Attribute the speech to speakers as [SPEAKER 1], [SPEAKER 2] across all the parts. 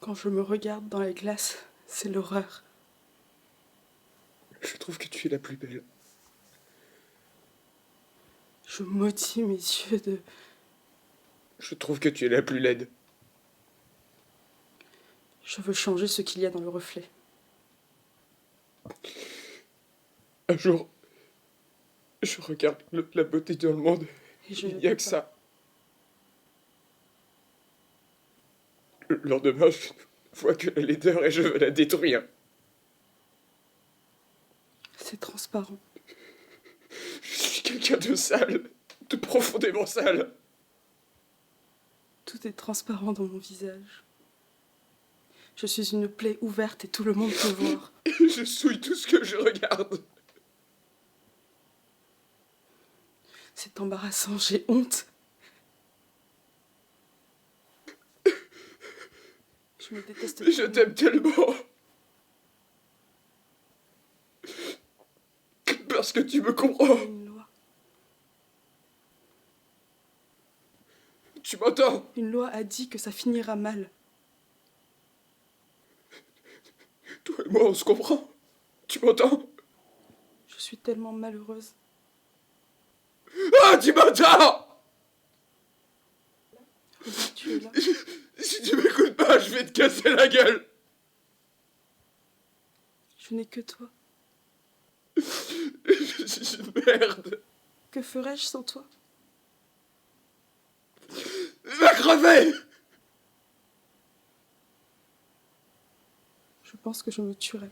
[SPEAKER 1] Quand je me regarde dans la glace, c'est l'horreur.
[SPEAKER 2] Je trouve que tu es la plus belle.
[SPEAKER 1] Je maudis mes yeux de...
[SPEAKER 2] Je trouve que tu es la plus laide.
[SPEAKER 1] Je veux changer ce qu'il y a dans le reflet.
[SPEAKER 2] Un jour, je regarde la beauté dans le monde.
[SPEAKER 1] Et je
[SPEAKER 2] Il
[SPEAKER 1] ne
[SPEAKER 2] n'y a
[SPEAKER 1] peux
[SPEAKER 2] que
[SPEAKER 1] pas.
[SPEAKER 2] ça. Le lendemain, je vois que la laideur et je veux la détruire.
[SPEAKER 1] C'est transparent.
[SPEAKER 2] Je suis quelqu'un de sale, de profondément sale.
[SPEAKER 1] Tout est transparent dans mon visage. Je suis une plaie ouverte et tout le monde peut voir.
[SPEAKER 2] Je souille tout ce que je regarde.
[SPEAKER 1] C'est embarrassant, j'ai honte. Je me déteste.
[SPEAKER 2] Je t'aime tellement. Parce que tu me comprends.
[SPEAKER 1] Une loi.
[SPEAKER 2] Tu m'entends?
[SPEAKER 1] Une loi a dit que ça finira mal.
[SPEAKER 2] Toi et moi, on se comprend. Tu m'entends?
[SPEAKER 1] Je suis tellement malheureuse.
[SPEAKER 2] Ah, tu m'entends?
[SPEAKER 1] Regarde, tu es là.
[SPEAKER 2] Si tu m'écoutes pas, je vais te casser la gueule.
[SPEAKER 1] Je n'ai que toi.
[SPEAKER 2] Je suis une merde.
[SPEAKER 1] Que ferais-je sans toi?
[SPEAKER 2] Va crever.
[SPEAKER 1] Je pense que je me tuerais.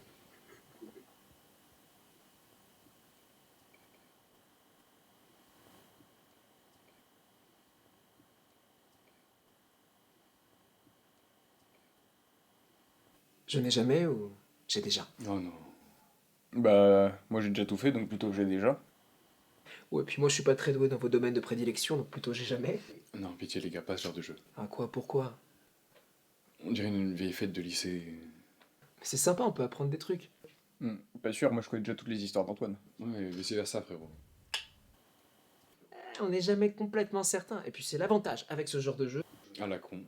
[SPEAKER 3] Je n'ai jamais ou j'ai déjà?
[SPEAKER 4] Oh non. Bah, moi j'ai déjà tout fait, donc plutôt j'ai déjà.
[SPEAKER 3] Ouais, puis moi je suis pas très doué dans vos domaines de prédilection, donc plutôt j'ai jamais.
[SPEAKER 4] Non, pitié les gars, pas ce genre de jeu.
[SPEAKER 3] Ah quoi, pourquoi?
[SPEAKER 4] On dirait une vieille fête de lycée.
[SPEAKER 3] Mais c'est sympa, on peut apprendre des trucs.
[SPEAKER 4] Pas sûr, moi je connais déjà toutes les histoires d'Antoine.
[SPEAKER 2] Ouais, vice versa, frérot.
[SPEAKER 3] On n'est jamais complètement certain, et puis c'est l'avantage avec ce genre de jeu.
[SPEAKER 4] À la con.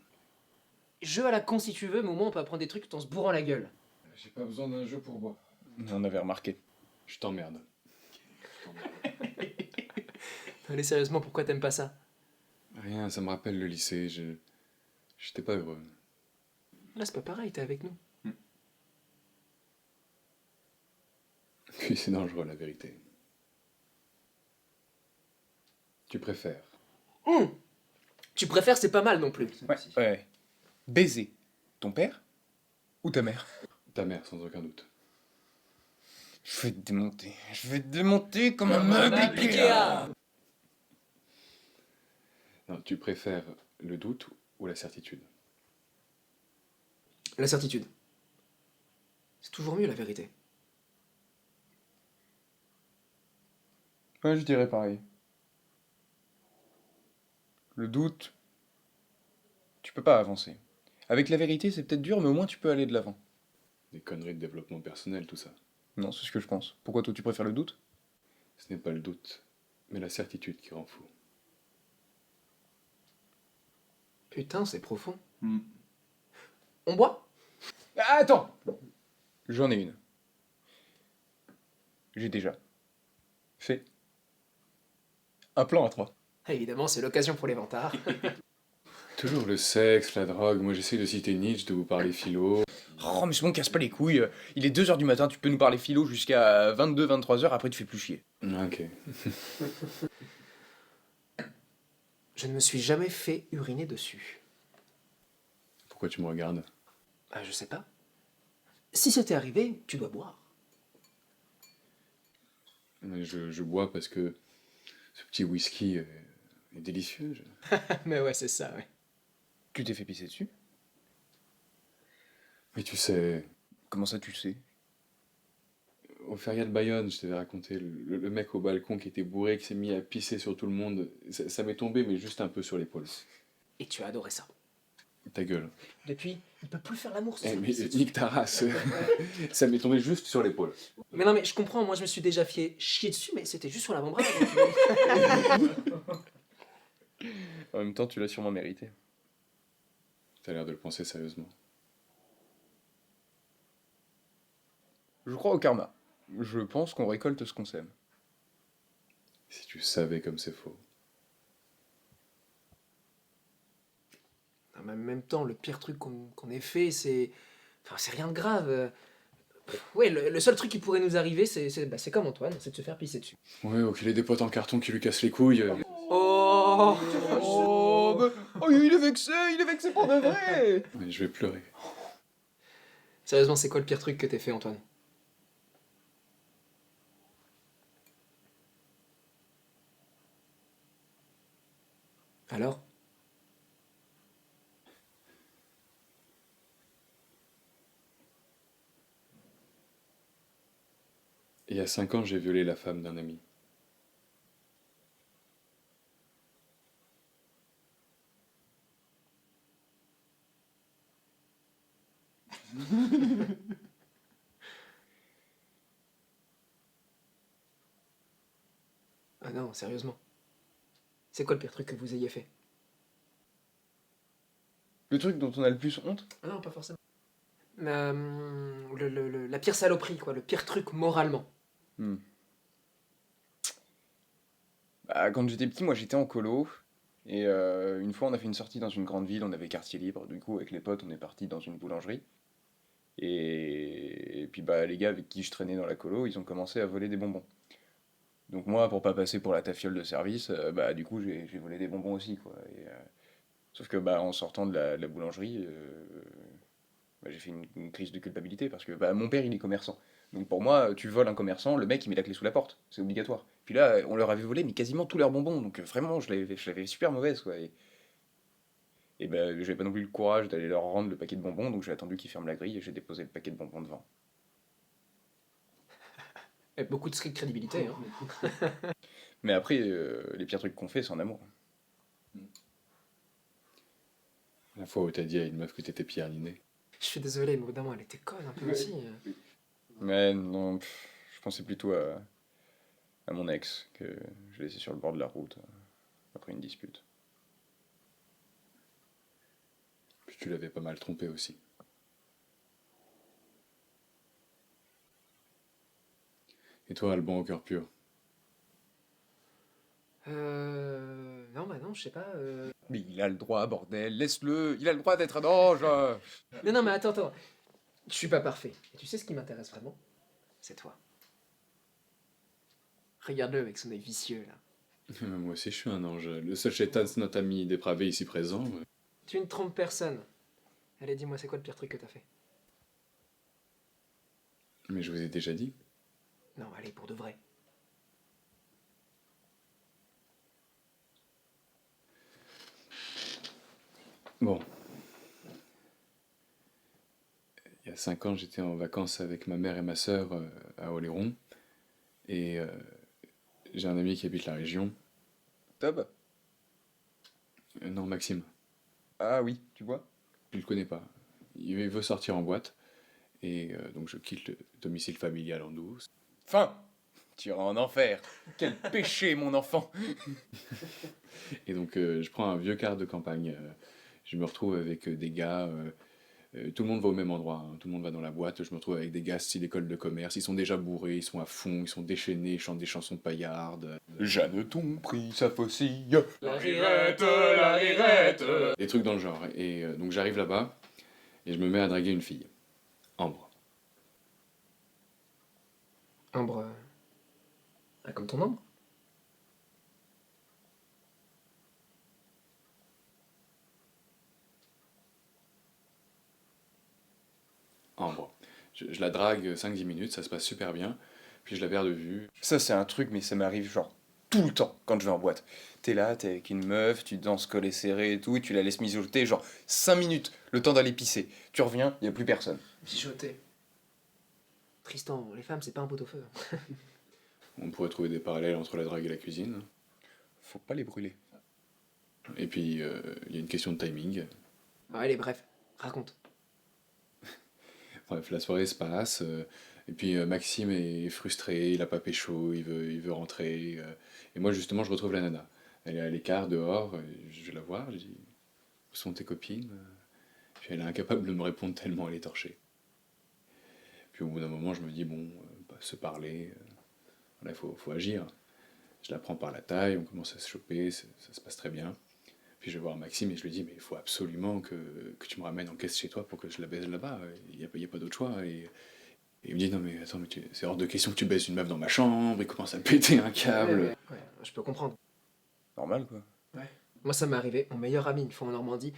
[SPEAKER 3] Jeu à la con si tu veux, mais au moins on peut apprendre des trucs tout en se bourrant la gueule.
[SPEAKER 2] J'ai pas besoin d'un jeu pour boire.
[SPEAKER 4] On avait remarqué.
[SPEAKER 2] Je t'emmerde.
[SPEAKER 3] Allez, sérieusement, pourquoi t'aimes pas ça?
[SPEAKER 2] Rien, ça me rappelle le lycée. J'étais pas heureux.
[SPEAKER 3] Là, c'est pas pareil, t'es avec nous.
[SPEAKER 2] Puis c'est dangereux, la vérité. Tu préfères?
[SPEAKER 3] Tu préfères, c'est pas mal non plus.
[SPEAKER 4] Ouais. Baiser ton père ou ta mère?
[SPEAKER 2] Ta mère, sans aucun doute.
[SPEAKER 4] Je vais te démonter. Je vais te démonter comme un meuble Ikea.
[SPEAKER 2] Non, tu préfères le doute ou la certitude?
[SPEAKER 3] La certitude. C'est toujours mieux la vérité.
[SPEAKER 4] Ouais, je dirais pareil. Le doute, tu peux pas avancer. Avec la vérité, c'est peut-être dur, mais au moins tu peux aller de l'avant.
[SPEAKER 2] Des conneries de développement personnel, tout ça.
[SPEAKER 4] Non, c'est ce que je pense. Pourquoi toi tu préfères le doute?
[SPEAKER 2] Ce n'est pas le doute, mais la certitude qui rend fou.
[SPEAKER 3] Putain, c'est profond. On boit?
[SPEAKER 4] Ah, attends! J'en ai une. J'ai déjà fait un plan à trois.
[SPEAKER 3] Évidemment, c'est l'occasion pour les vantards.
[SPEAKER 2] Toujours le sexe, la drogue. Moi, j'essaie de citer Nietzsche, de vous parler philo.
[SPEAKER 4] Oh, mais c'est bon, casse pas les couilles. Il est 2h du matin, tu peux nous parler philo jusqu'à 22-23h, après tu fais plus chier.
[SPEAKER 2] Ok.
[SPEAKER 3] Je ne me suis jamais fait uriner dessus.
[SPEAKER 2] Pourquoi tu me regardes?
[SPEAKER 3] Ah, je sais pas. Si c'était arrivé, tu dois boire.
[SPEAKER 2] Je bois parce que ce petit whisky est délicieux.
[SPEAKER 3] Mais ouais, c'est ça, ouais.
[SPEAKER 4] Tu t'es fait pisser dessus?
[SPEAKER 2] Mais tu sais,
[SPEAKER 4] Comment ça tu sais?
[SPEAKER 2] au Feria de Bayonne, je t'avais raconté le mec au balcon qui était bourré, qui s'est mis à pisser sur tout le monde. Ça m'est tombé, mais juste un peu sur l'épaule.
[SPEAKER 3] Et tu as adoré ça.
[SPEAKER 2] Ta gueule.
[SPEAKER 3] Depuis, il peut plus faire l'amour.
[SPEAKER 2] Eh, mais nique ta race. Ça m'est tombé juste sur l'épaule.
[SPEAKER 3] Mais non, mais je comprends, moi je me suis déjà fait chier dessus, mais c'était juste sur l'avant-bras.
[SPEAKER 4] En même temps, tu l'as sûrement mérité.
[SPEAKER 2] T'as l'air de le penser sérieusement.
[SPEAKER 4] Je crois au karma. Je pense qu'on récolte ce qu'on sème.
[SPEAKER 2] Si tu savais comme c'est faux.
[SPEAKER 3] En même temps, le pire truc qu'on ait fait, c'est. Enfin, c'est rien de grave. Ouais, le seul truc qui pourrait nous arriver, c'est comme Antoine, c'est de se faire pisser dessus.
[SPEAKER 2] Ouais, ou qu'il ait des potes en carton qui lui cassent les couilles.
[SPEAKER 3] Oh
[SPEAKER 4] Oh, il est vexé pour de vrai.
[SPEAKER 2] Mais je vais pleurer.
[SPEAKER 3] Sérieusement, c'est quoi le pire truc que t'aies fait, Antoine? Alors?
[SPEAKER 2] Il y a 5 ans, j'ai violé la femme d'un ami.
[SPEAKER 3] Ah non, sérieusement. C'est quoi le pire truc que vous ayez fait?
[SPEAKER 4] Le truc dont on a le plus honte?
[SPEAKER 3] Ah non, pas forcément. La pire saloperie, quoi, le pire truc moralement.
[SPEAKER 4] Hmm. Bah, quand j'étais petit, moi j'étais en colo. Et une fois, on a fait une sortie dans une grande ville, on avait quartier libre. Du coup, avec les potes, on est parti dans une boulangerie. Et puis, bah, les gars avec qui je traînais dans la colo, ils ont commencé à voler des bonbons. Donc, moi, pour pas passer pour la tafiole de service, bah, du coup, j'ai volé des bonbons aussi, quoi. Sauf que, bah, en sortant de la boulangerie, bah, j'ai fait une crise de culpabilité parce que bah, mon père, il est commerçant. Donc, pour moi, tu voles un commerçant, le mec, il met la clé sous la porte. C'est obligatoire. Puis là, on leur avait volé, mais quasiment tous leurs bonbons. Donc, vraiment, je l'avais super mauvaise, quoi. Et ben, j'avais pas non plus le courage d'aller leur rendre le paquet de bonbons, donc j'ai attendu qu'ils ferment la grille et j'ai déposé le paquet de bonbons devant.
[SPEAKER 3] Et beaucoup de street crédibilité, hein.
[SPEAKER 4] Mais après, les pires trucs qu'on fait, c'est en amour.
[SPEAKER 2] La fois où t'as dit à une meuf que t'étais Pierre Ninet.
[SPEAKER 3] Je suis désolé, mais au bout d'un moment, elle était conne un peu aussi.
[SPEAKER 4] Mais non, je pensais plutôt à mon ex, que j'ai laissé sur le bord de la route, après une dispute.
[SPEAKER 2] Puis tu l'avais pas mal trompé aussi. Et toi, Alban au cœur pur.
[SPEAKER 3] Non, bah non, je sais pas.
[SPEAKER 4] Mais il a le droit, bordel, laisse-le, il a le droit d'être un ange.
[SPEAKER 3] Non, mais attends. Je suis pas parfait. Et tu sais ce qui m'intéresse vraiment? C'est toi. Regarde-le avec son œil vicieux, là.
[SPEAKER 2] Moi aussi, je suis un ange. Le seul chétan, c'est notre ami dépravé ici présent.
[SPEAKER 3] Tu ne trompes personne. Allez, dis-moi, c'est quoi le pire truc que t'as fait?
[SPEAKER 2] Mais je vous ai déjà dit.
[SPEAKER 3] Non, allez, pour de vrai.
[SPEAKER 2] Bon. Il y a 5 ans, j'étais en vacances avec ma mère et ma sœur à Oléron. Et j'ai un ami qui habite la région.
[SPEAKER 4] Tob?
[SPEAKER 2] Non, Maxime.
[SPEAKER 4] Ah oui, tu vois?
[SPEAKER 2] Je le connais pas. Il veut sortir en boîte. Et donc je quitte le domicile familial en douce.
[SPEAKER 4] Fin! Tu iras en enfer. Quel péché, mon enfant!
[SPEAKER 2] Et donc je prends un vieux car de campagne. Je me retrouve avec des gars. Tout le monde va au même endroit, hein. Tout le monde va dans la boîte. Je me retrouve avec des gars style école de commerce. Ils sont déjà bourrés, ils sont à fond, ils sont déchaînés, ils chantent des chansons paillardes.
[SPEAKER 4] Jeanneton prit sa faucille.
[SPEAKER 3] La rirette.
[SPEAKER 2] Des trucs dans le genre. Et donc j'arrive là-bas et je me mets à draguer une fille. Ambre.
[SPEAKER 3] Ambre. Ah, comme ton ombre?
[SPEAKER 2] Ambre. Je la drague 5-10 minutes, ça se passe super bien. Puis je la perds de vue.
[SPEAKER 4] Ça, c'est un truc, mais ça m'arrive genre tout le temps quand je vais en boîte. T'es là, t'es avec une meuf, tu danses collé serré et tout, et tu la laisses mijoter genre 5 minutes, le temps d'aller pisser. Tu reviens, y a plus personne.
[SPEAKER 3] Mijoter. Tristan, les femmes, c'est pas un pot-au-feu.
[SPEAKER 2] On pourrait trouver des parallèles entre la drague et la cuisine.
[SPEAKER 4] Faut pas les brûler.
[SPEAKER 2] Et puis il y a une question de timing.
[SPEAKER 3] Bon, allez, bref, raconte.
[SPEAKER 2] Bref, la soirée se passe. Et puis Maxime est frustré, il a pas pécho, il veut rentrer. Et moi, justement, je retrouve la nana. Elle est à l'écart, dehors. Je vais la voir, je dis: où sont tes copines? Puis elle est incapable de me répondre tellement elle est torchée. Puis au bout d'un moment, je me dis, bon, se parler, voilà, faut agir. Je la prends par la taille, on commence à se choper, ça se passe très bien. Puis je vais voir Maxime et je lui dis, mais il faut absolument que tu me ramènes en caisse chez toi pour que je la baise là-bas. Il n'y a pas d'autre choix. Et il me dit, non mais attends, mais c'est hors de question que tu baises une meuf dans ma chambre. Il commence à péter un câble.
[SPEAKER 3] Ouais, je peux comprendre.
[SPEAKER 4] Normal, quoi.
[SPEAKER 3] Moi, ça m'est arrivé. Mon meilleur ami, une fois en Normandie,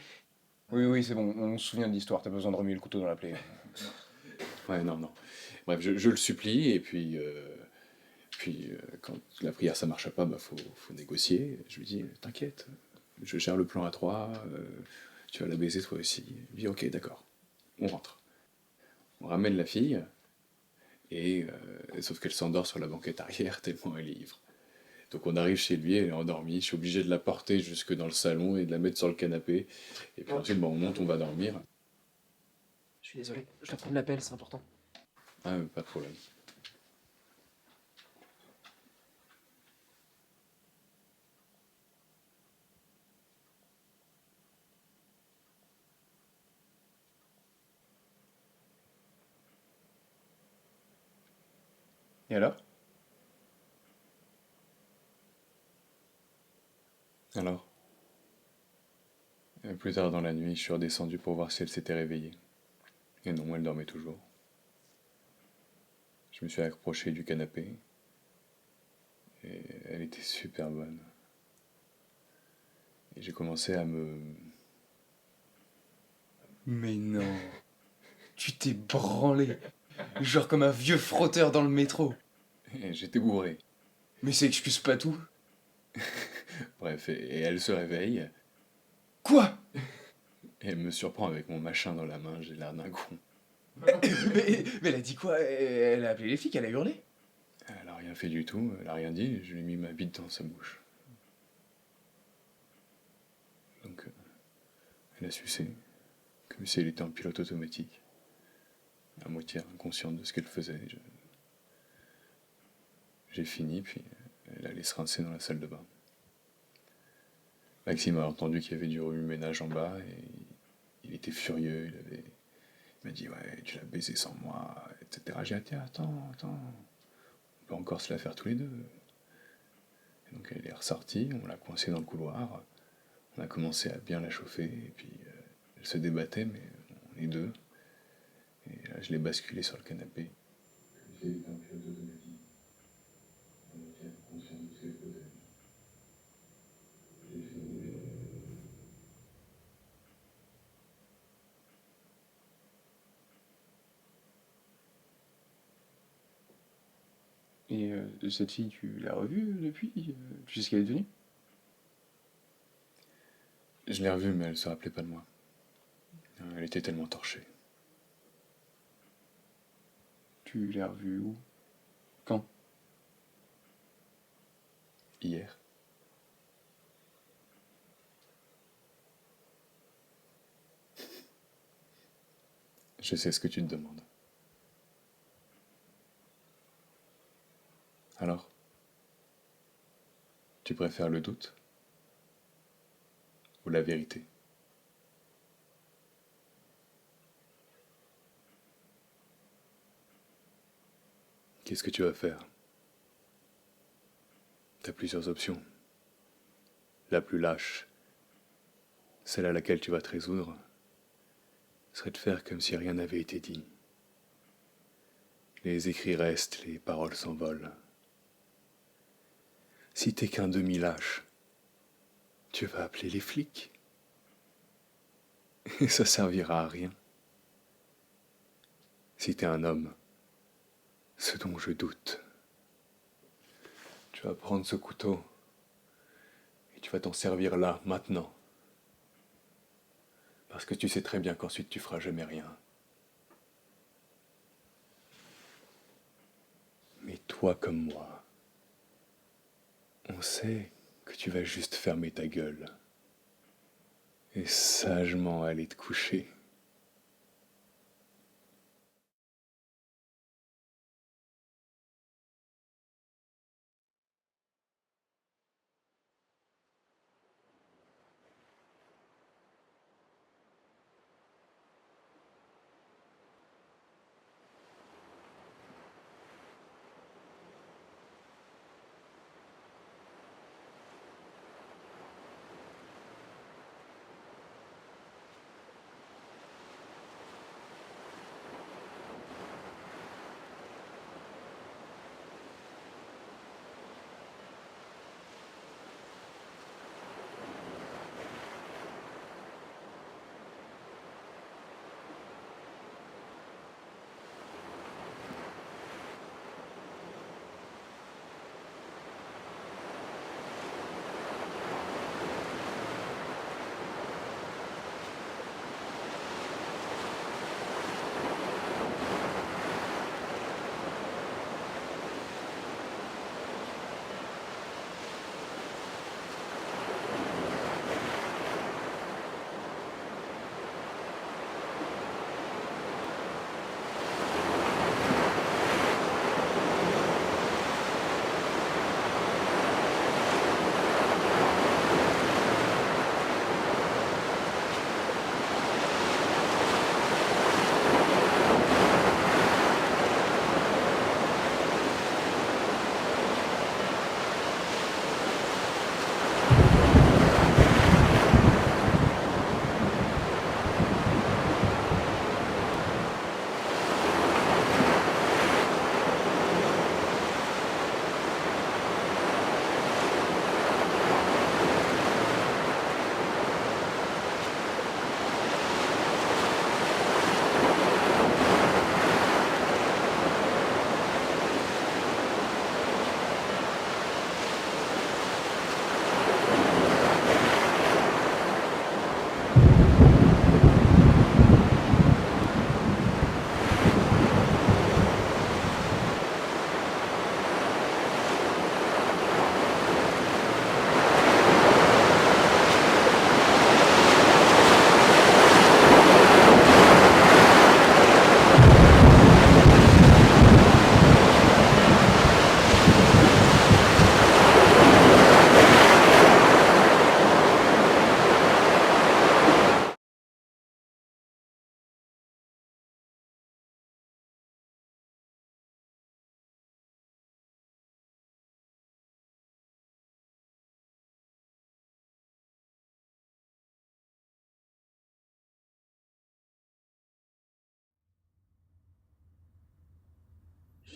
[SPEAKER 4] Oui, c'est bon, on se souvient de l'histoire, t'as besoin de remuer le couteau dans la plaie.
[SPEAKER 2] Ouais, non, non. Bref, je le supplie et puis, quand la prière ça marche pas, bah faut négocier. Je lui dis, t'inquiète, je gère le plan à 3, tu vas la baiser toi aussi. Il me dit, ok, d'accord, on rentre. On ramène la fille, et sauf qu'elle s'endort sur la banquette arrière tellement elle est ivre. Donc on arrive chez lui, elle est endormie, je suis obligé de la porter jusque dans le salon et de la mettre sur le canapé. Et puis ensuite, bon, on monte, on va dormir.
[SPEAKER 3] je suis désolé, je dois prendre l'appel, c'est important.
[SPEAKER 2] Ah, pas de problème.
[SPEAKER 4] Et alors?
[SPEAKER 2] Alors, plus tard dans la nuit, je suis redescendu pour voir si elle s'était réveillée. Et non, elle dormait toujours. Je me suis approché du canapé, et elle était super bonne. Et j'ai commencé à me...
[SPEAKER 4] Mais non, tu t'es branlé, genre comme un vieux frotteur dans le métro.
[SPEAKER 2] Et j'étais bourré.
[SPEAKER 4] Mais ça excuse pas tout.
[SPEAKER 2] Bref, et elle se réveille,
[SPEAKER 4] Quoi?
[SPEAKER 2] et elle me surprend avec mon machin dans la main, j'ai l'air d'un con.
[SPEAKER 4] mais elle a dit quoi? Elle a appelé les flics, elle a hurlé?
[SPEAKER 2] Elle a rien fait du tout, elle a rien dit, je lui ai mis ma bite dans sa bouche. Donc, elle a sucé, comme si elle était en pilote automatique, à moitié inconsciente de ce qu'elle faisait. J'ai fini, puis elle allait se rincer dans la salle de bain. Maxime a entendu qu'il y avait du remue-ménage en bas, et il était furieux, il m'a dit, ouais, tu l'as baisé sans moi, etc. J'ai dit, attends, on peut encore se la faire tous les deux. Et donc elle est ressortie, on l'a coincée dans le couloir, on a commencé à bien la chauffer, et puis elle se débattait, mais on est deux. Et là, je l'ai basculée sur le canapé.
[SPEAKER 4] Et cette fille, tu l'as revue depuis? Tu sais ce qu'elle est devenue?
[SPEAKER 2] Je l'ai revue, mais elle se rappelait pas de moi. Elle était tellement torchée.
[SPEAKER 4] Tu l'as revue où? Quand?
[SPEAKER 2] Hier. Je sais ce que tu te demandes. Alors, tu préfères le doute ou la vérité? Qu'est-ce que tu vas faire? T'as plusieurs options. La plus lâche, celle à laquelle tu vas te résoudre, serait de faire comme si rien n'avait été dit. Les écrits restent, les paroles s'envolent. Si t'es qu'un demi-lâche, tu vas appeler les flics. Et ça servira à rien. Si t'es un homme, ce dont je doute, tu vas prendre ce couteau et tu vas t'en servir là, maintenant. Parce que tu sais très bien qu'ensuite tu feras jamais rien. Mais toi comme moi, on sait que tu vas juste fermer ta gueule et sagement aller te coucher.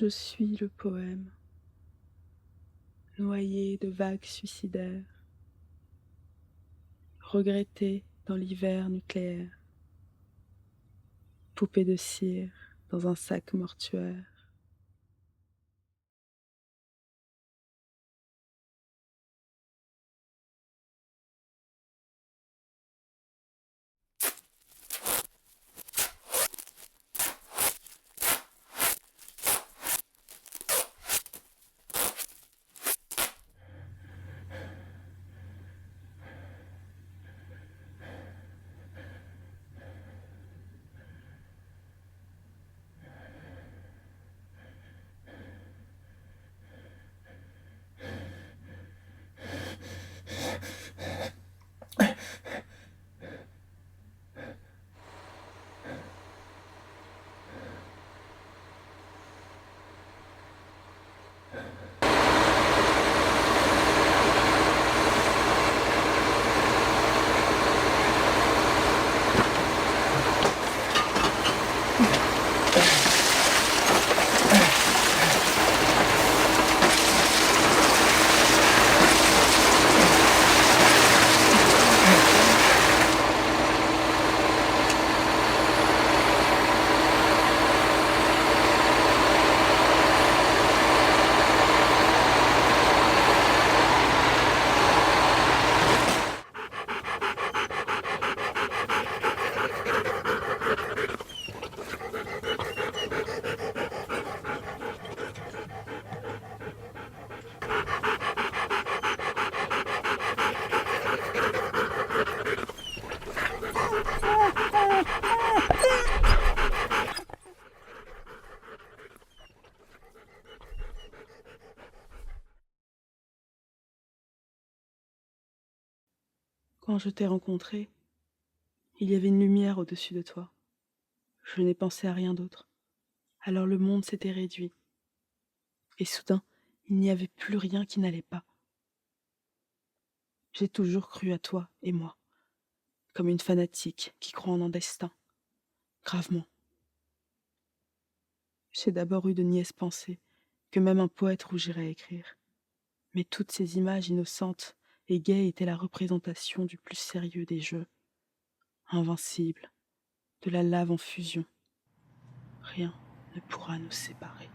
[SPEAKER 1] Je suis le poème, noyé de vagues suicidaires, regretté dans l'hiver nucléaire, poupée de cire dans un sac mortuaire. Quand je t'ai rencontré, il y avait une lumière au-dessus de toi. Je n'ai pensé à rien d'autre. Alors le monde s'était réduit. Et soudain, il n'y avait plus rien qui n'allait pas. J'ai toujours cru à toi et moi, comme une fanatique qui croit en un destin, gravement. J'ai d'abord eu de niaises pensées que même un poète rougirait à écrire. Mais toutes ces images innocentes et gaies étaient la représentation du plus sérieux des jeux, invincible, de la lave en fusion. Rien ne pourra nous séparer.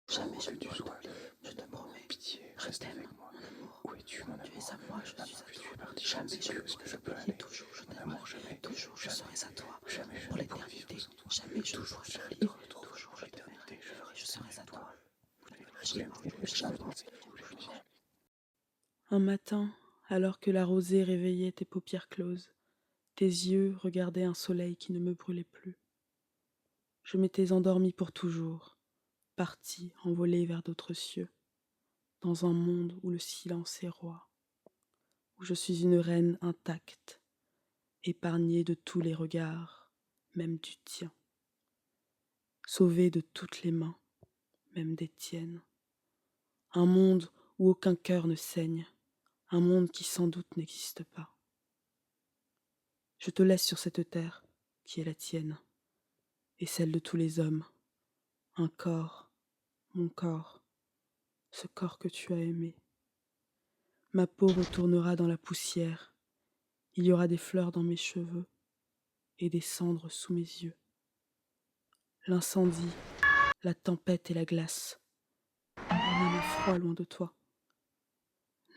[SPEAKER 5] Jamais je ne pourrai t'oublier, je te promets. Pitié, reste avec moi. Mon amour, où es-tu, mon amour? Tu es à moi, je suis à toi. Jamais je ne pourrai t'oublier, toujours je t'aimerai. Toujours je serai à toi. Jamais pour l'éternité. Jamais je ne pourrai t'oublier. Toujours je t'aimerai. Je serai à toi.
[SPEAKER 1] Un matin, alors que la rosée réveillait tes paupières closes, tes yeux regardaient un soleil qui ne me brûlait plus. Je m'étais endormie pour toujours, partie envolée vers d'autres cieux, dans un monde où le silence est roi, où je suis une reine intacte, épargnée de tous les regards, même du tien, sauvée de toutes les mains, même des tiennes. Un monde où aucun cœur ne saigne, un monde qui sans doute n'existe pas. Je te laisse sur cette terre qui est la tienne et celle de tous les hommes. Un corps, mon corps, ce corps que tu as aimé. Ma peau retournera dans la poussière. Il y aura des fleurs dans mes cheveux et des cendres sous mes yeux. L'incendie, la tempête et la glace. Et même le froid loin de toi.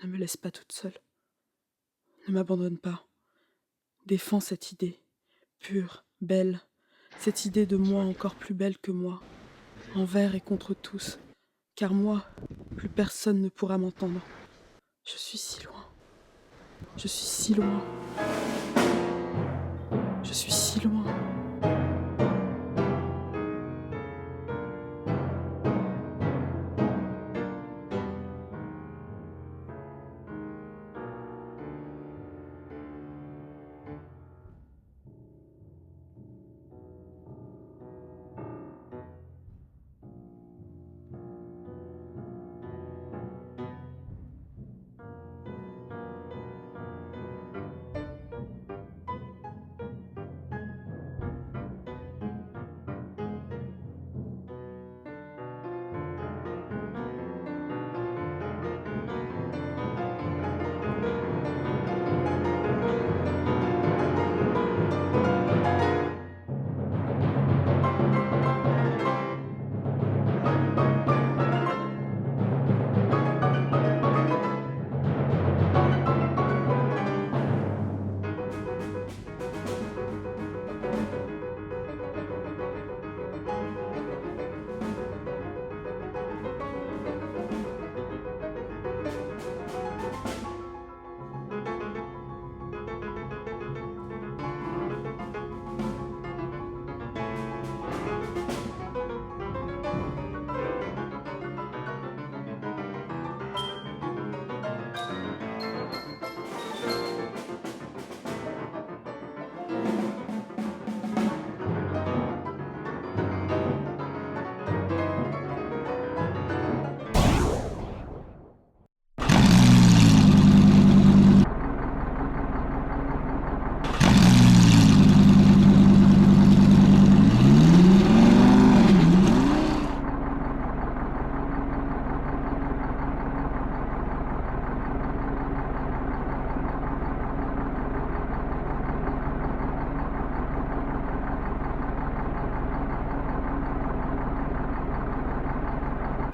[SPEAKER 1] Ne me laisse pas toute seule. Ne m'abandonne pas. Défends cette idée, pure, belle, cette idée de moi encore plus belle que moi, envers et contre tous, car moi, plus personne ne pourra m'entendre. Je suis si loin. Je suis si loin. Je suis si loin.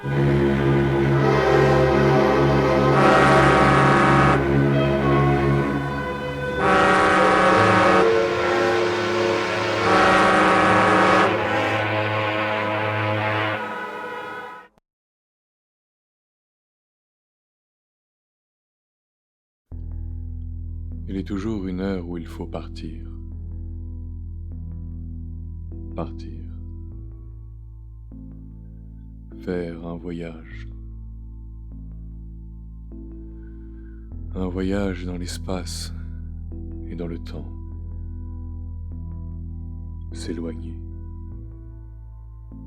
[SPEAKER 2] Il est toujours une heure où il faut partir. Partir. Faire un voyage. Un voyage dans l'espace et dans le temps. S'éloigner.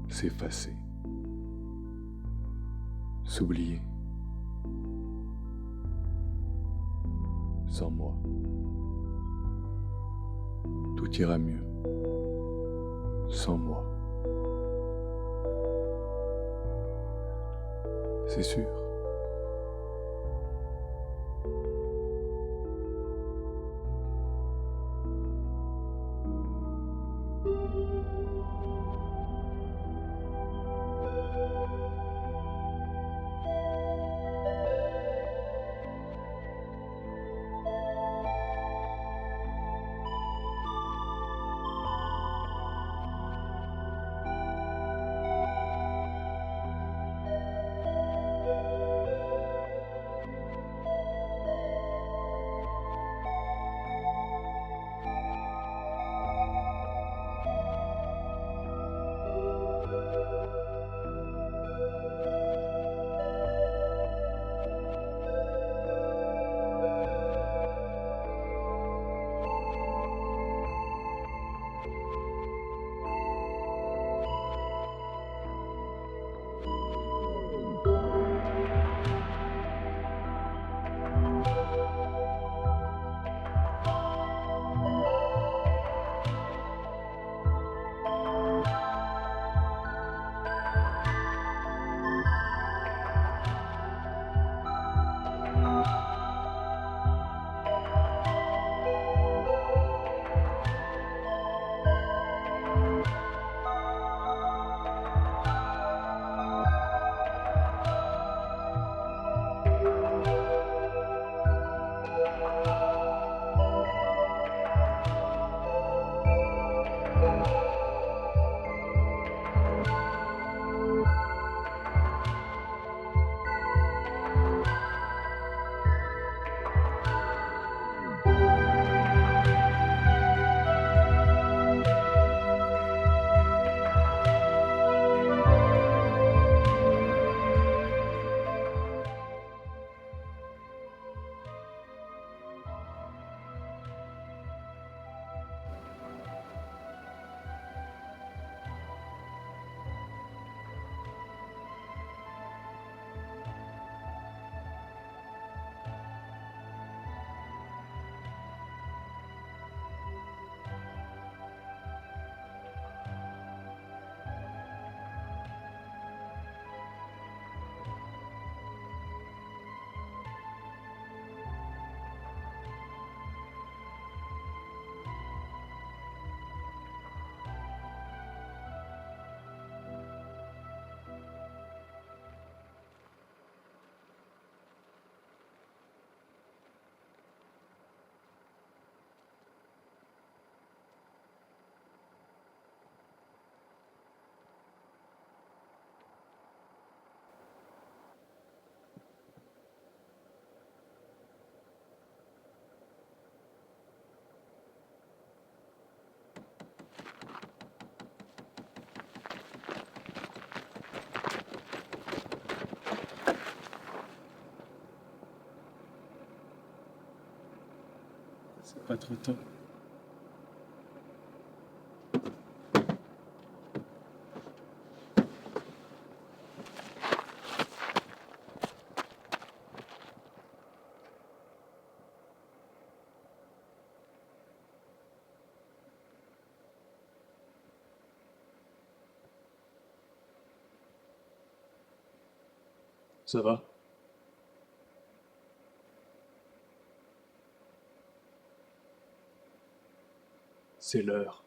[SPEAKER 2] S'effacer. S'oublier. Sans moi. Tout ira mieux. Sans moi. C'est sûr.
[SPEAKER 6] C'est pas trop tôt. Ça va? C'est l'heure.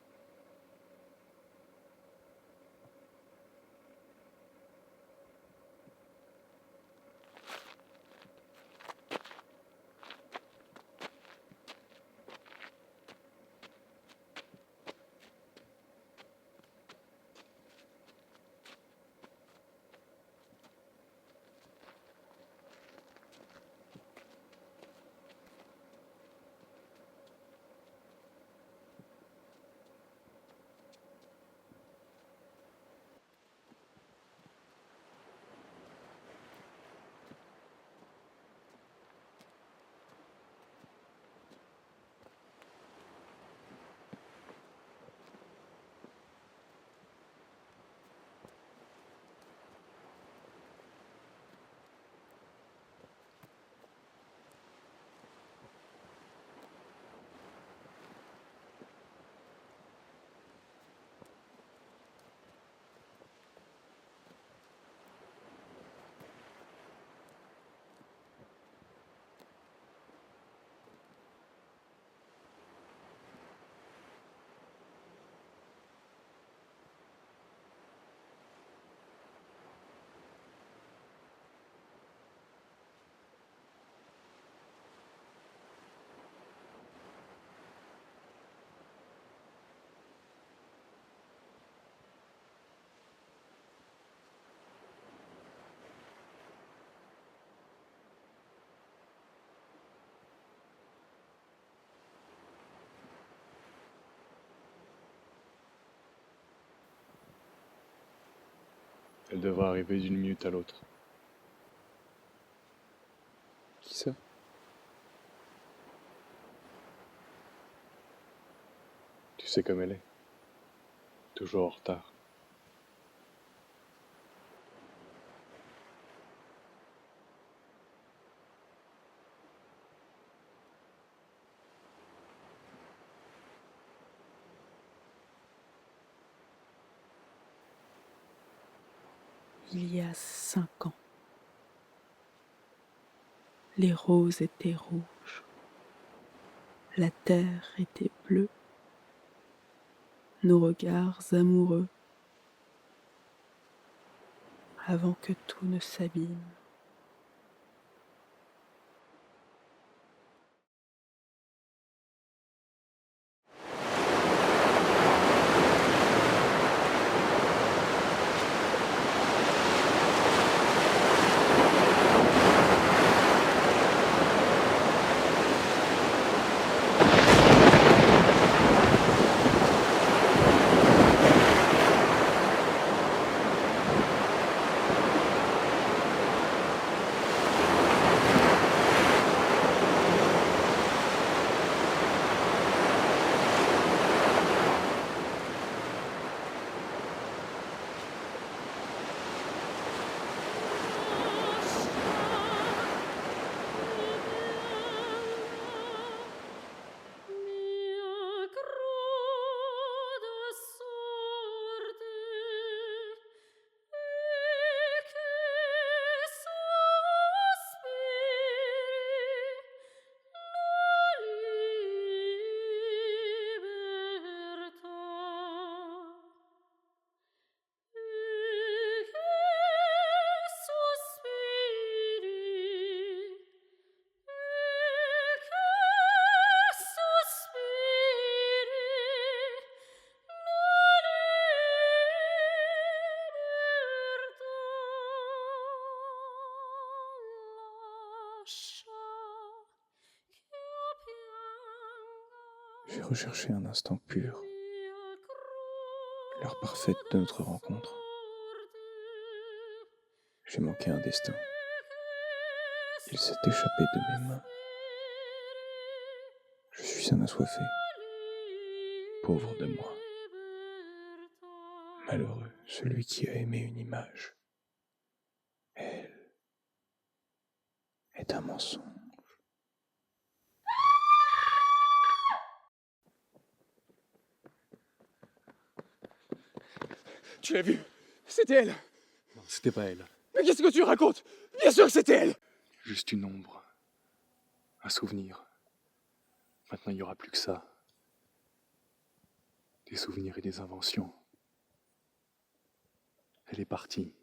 [SPEAKER 6] Elle devra arriver d'une minute à l'autre.
[SPEAKER 4] Qui ça?
[SPEAKER 6] Tu sais comme elle est. Toujours en retard.
[SPEAKER 1] Il y a 5 ans. Les roses étaient rouges. La terre était bleue. Nos regards amoureux. Avant que tout ne s'abîme.
[SPEAKER 4] J'ai recherché un instant pur, l'heure parfaite de notre rencontre. J'ai manqué un destin. Il s'est échappé de mes mains. Je suis un assoiffé, pauvre de moi. Malheureux, celui qui a aimé une image. Elle est un mensonge.
[SPEAKER 6] Tu l'as vue? C'était elle. Non, c'était pas elle. Mais qu'est-ce que tu racontes? Bien sûr que c'était elle. Juste une ombre. Un souvenir. Maintenant, il n'y aura plus que ça. Des souvenirs et des inventions. Elle est partie.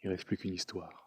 [SPEAKER 6] Il reste plus qu'une histoire.